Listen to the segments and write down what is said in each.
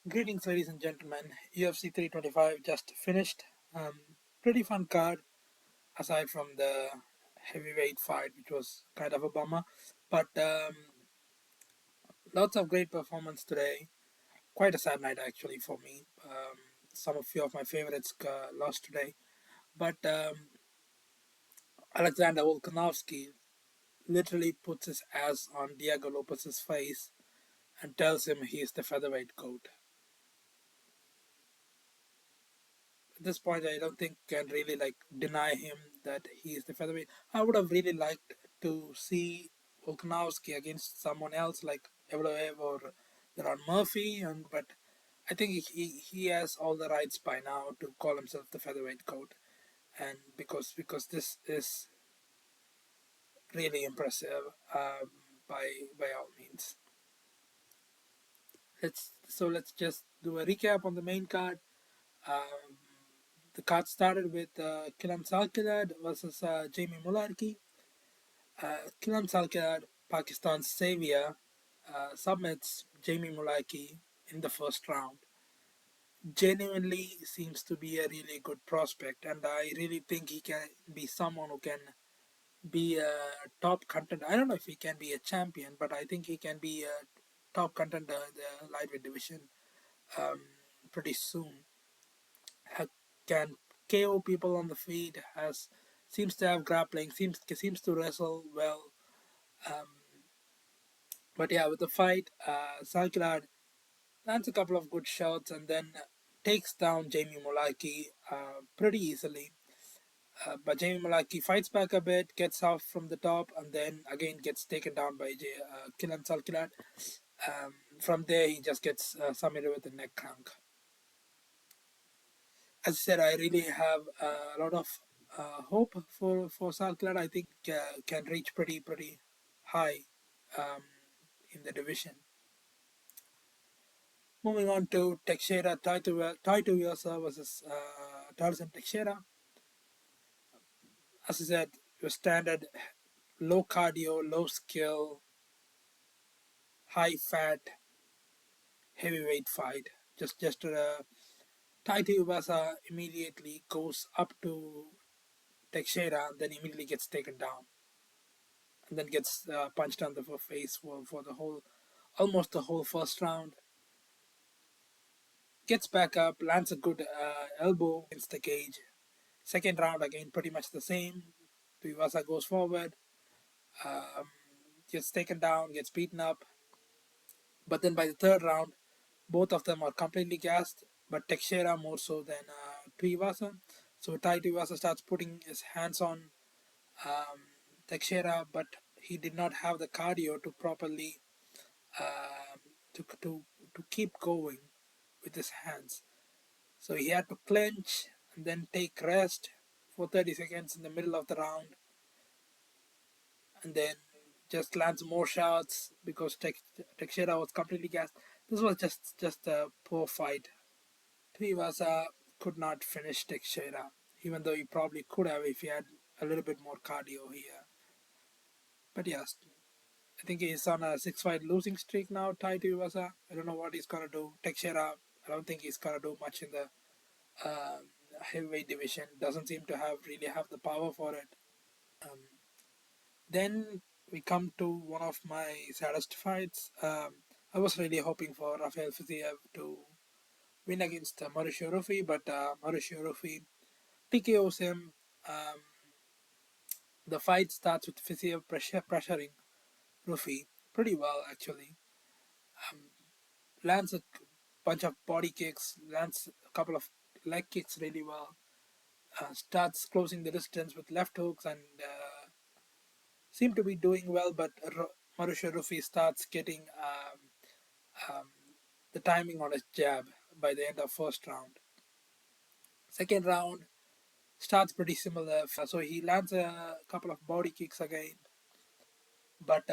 Greetings, ladies and gentlemen. UFC 325 just finished. Pretty fun card, aside from the heavyweight fight, which was kind of a bummer. But lots of great performance today. Quite a sad night, actually, for me. Some of few of my favorites lost today. But Alexander Volkanovski literally puts his ass on Diego Lopez's face and tells him he is the featherweight GOAT. At this point, I don't think can really deny him that he is the featherweight. I would have really liked to see Volkanovski against someone else like Evloev or Ron Murphy, but I think he has all the rights by now to call himself the featherweight GOAT, and because this is really impressive by all means. Let's just do a recap on the main card. Um, the card started with Kilam Salkidad versus Jamie Mularkey. Kilam Salkidad, Pakistan's savior, submits Jamie Mularkey in the first round. Genuinely seems to be a really good prospect, and I really think he can be someone who can be a top contender. I don't know if he can be a champion, but I think he can be a top contender in the lightweight division pretty soon. Can KO people on the feet. Has seems to have grappling. Seems to wrestle well. Um, but yeah, with the fight, Salkilad lands a couple of good shots and then takes down Jamie Mulaki pretty easily. But Jamie Mulaki fights back a bit, gets off from the top, and then again gets taken down by Kilan Salkilad. From there, he just gets submitted with a neck crank. As I said, I really have a lot of hope for Salkilad. I think can reach pretty high um, in the division. Moving on to Teixeira Taito Yosa versus Tarzan Teixeira. As I said, your standard low cardio, low skill, high fat, heavyweight fight. Just Taito Iwasa immediately goes up to Teixeira and then immediately gets taken down. And then gets punched on the face for the whole, almost the whole first round. Gets back up, lands a good elbow against the cage. Second round again, pretty much the same. Tuivasa goes forward, um, gets taken down, gets beaten up. But then by the third round, both of them are completely gassed, but Teixeira more so than Tuivasa. So Tuivasa starts putting his hands on um, Teixeira, but he did not have the cardio to properly um, to keep going with his hands. So he had to clench and then take rest for 30 seconds in the middle of the round, and then just lands more shots because Teixeira was completely gassed. This was just a poor fight. Tuivasa could not finish Teixeira, even though he probably could have if he had a little bit more cardio here. But yes, I think he's on a 6-fight losing streak now, Tai Tuivasa. I don't know what he's gonna do. Teixeira, I don't think he's gonna do much in the heavyweight division. Doesn't seem to really have the power for it. Um, then we come to one of my saddest fights. I was really hoping for Rafael Fiziev to win against Mauricio Ruffi, but Mauricio Ruffi TKOs him. Um, the fight starts with Fiziev pressuring Ruffi pretty well, actually. Lands a bunch of body kicks, lands a couple of leg kicks really well. Starts closing the distance with left hooks and seem to be doing well, but Mauricio Ruffi starts getting um, the timing on his jab by the end of first round. Second round starts pretty similar, so he lands a couple of body kicks again, but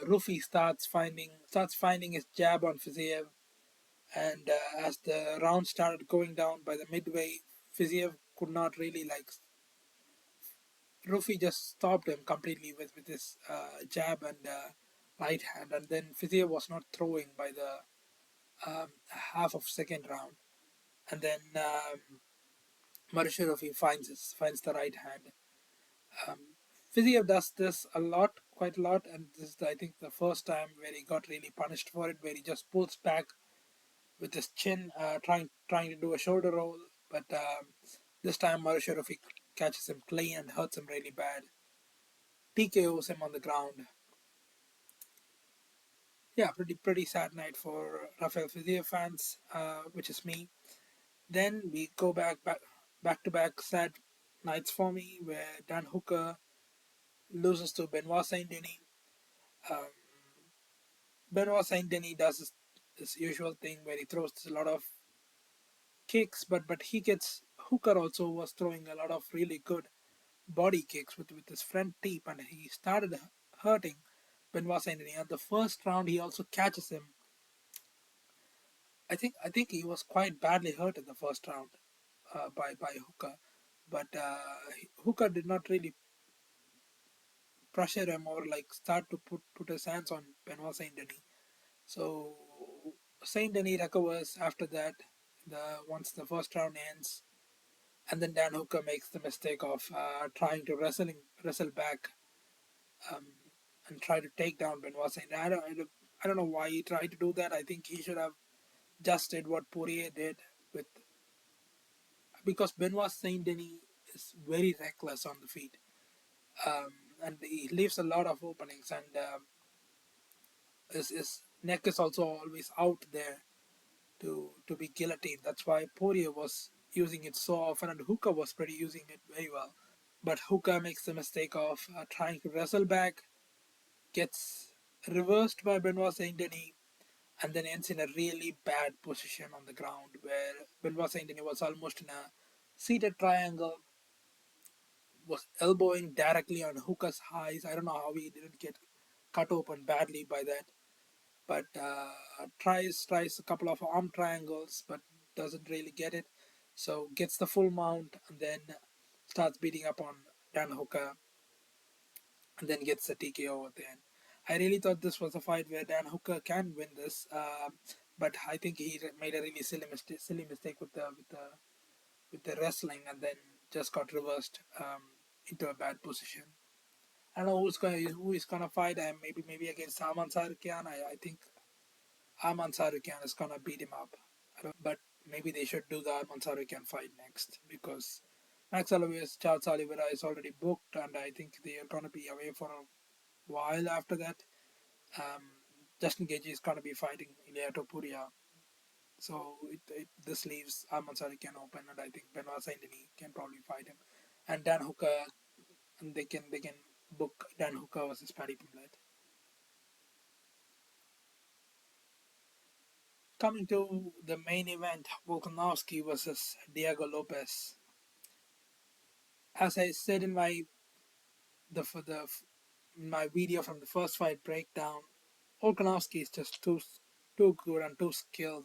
Ruffi starts finding his jab on Fiziev, and as the round started going down by the midway, Fiziev could not really Ruffi just stopped him completely with his jab and right hand, and then Fiziev was not throwing by the half of second round, and then Marusharofi finds the right hand. Um, Fiziev does this a lot, quite a lot, and this is, I think, the first time where he got really punished for it, where he just pulls back with his chin, trying to do a shoulder roll, but this time Marusharofi catches him clean and hurts him really bad. TKOs him on the ground. Yeah, pretty sad night for Rafael Fiziev fans, which is me. Then we go back to back sad nights for me, where Dan Hooker loses to Benoit Saint Denis. Um, Benoit Saint Denis does this usual thing where he throws a lot of kicks, but he gets Hooker also was throwing a lot of really good body kicks with his front teeth, and he started hurting Benoit Saint Denis. At the first round, he also catches him. I think he was quite badly hurt in the first round by Hooker, but Hooker did not really pressure him or like start to put his hands on Benoit Saint Denis. So Saint Denis recovers after that. Once the first round ends, and then Dan Hooker makes the mistake of trying to wrestle back um, and try to take down Benoit Saint Denis. I don't know why he tried to do that. I think he should have just did what Poirier did with because Benoit Saint Denis is very reckless on the feet, um, and he leaves a lot of openings, and his neck is also always out there to be guillotined. That's why Poirier was using it so often, and Hooker was pretty using it very well. But Hooker makes the mistake of trying to wrestle back, gets reversed by Benoit Saint Denis, and then ends in a really bad position on the ground where Benoit Saint Denis was almost in a seated triangle, was elbowing directly on Hooker's eyes. I don't know how he didn't get cut open badly by that, but tries a couple of arm triangles, but doesn't really get it. So gets the full mount and then starts beating up on Dan Hooker and then gets the TKO at the end. I really thought this was a fight where Dan Hooker can win this, but I think he made a really silly mistake with the wrestling and then just got reversed into a bad position. I don't know who is gonna fight. Maybe against Aman Sarkian. I think Aman Sarkian is gonna beat him up. But maybe they should do the Aman Sarkian fight next because Max Holloway's Charles Oliveira is already booked, and I think they are gonna be away for a while after that. Um, Justin Gage is gonna be fighting Ilya Topuria, so this leaves Aman Sarkian open, and I think Benoit Saint Denis can probably fight him, and Dan Hooker, and they can book Dan Hooker versus Paddy Pimblett. Coming to the main event, Volkanovski versus Diego Lopez. As I said in the for the my video from the first fight breakdown, Volkanovski is just too good and too skilled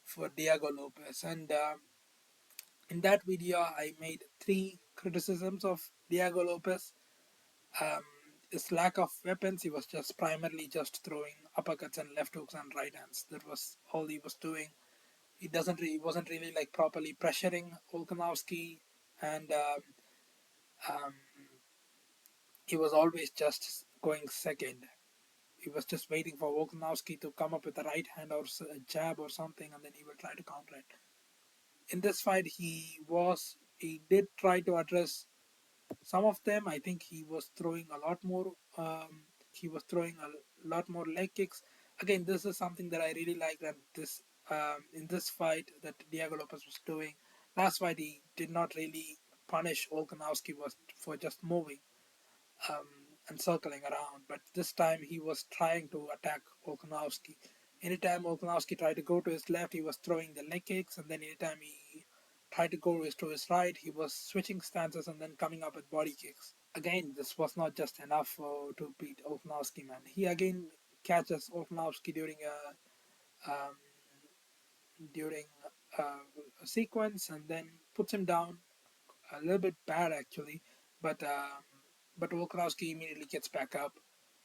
for Diego Lopez. And in that video, I made three criticisms of Diego Lopez. Um, his lack of weapons, he was just primarily just throwing uppercuts and left hooks and right hands. That was all he was doing. He wasn't really like properly pressuring Volkanovski, and um, he was always just going second. He was just waiting for Volkanovski to come up with a right hand or a jab or something, and then he will try to counter it. In this fight, he did try to address some of them. I think he was throwing a lot more. He was throwing a lot more leg kicks. Again, this is something that I really like that this in this fight that Diego Lopez was doing. Last fight, he did not really punish Volkanovski was for just moving um, and circling around. But this time he was trying to attack Volkanovski. Anytime Volkanovski tried to go to his left, he was throwing the leg kicks, and then anytime he tried to go to his right, he was switching stances and then coming up with body kicks. Again, this was not just enough to beat Volkanovski, man. He again catches Volkanovski during a sequence and then puts him down a little bit bad actually, but Volkanovski immediately gets back up.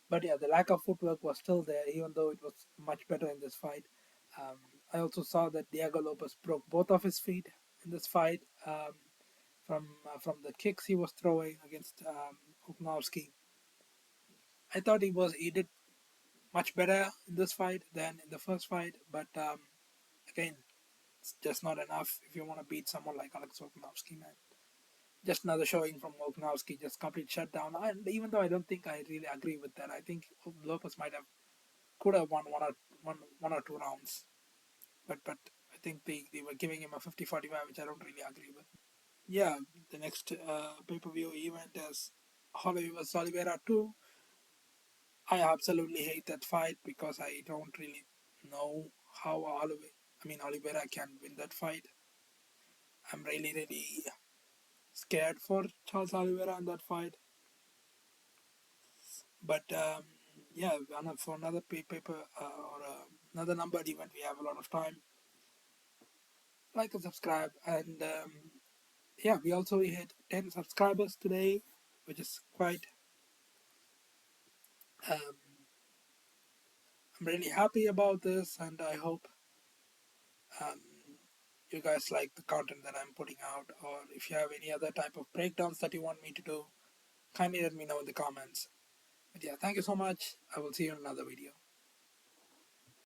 But yeah, the lack of footwork was still there, even though it was much better in this fight. Um, I also saw that Diego Lopez broke both of his feet in this fight from the kicks he was throwing against Volkanovski. I thought he did much better in this fight than in the first fight, but again, it's just not enough if you want to beat someone like Alex Volkanovski, man. Just another showing from Volkanovski, just complete shutdown. And even though I don't think I really agree with that, I think Lopez could have won one or two rounds, but I think they were giving him a 50-45, which I don't really agree with. Yeah, the next pay-per-view event is Holloway vs Oliveira 2. I absolutely hate that fight because I don't really know how Oliveira can win that fight. I'm really scared for Charles Oliveira in that fight. But yeah, for another paper or another numbered event, we have a lot of time. Like and subscribe, and yeah, we also hit 10 subscribers today, which is quite. Um, I'm really happy about this, and I hope um, you guys like the content that I'm putting out. Or if you have any other type of breakdowns that you want me to do, kindly let me know in the comments. But yeah, thank you so much. I will see you in another video.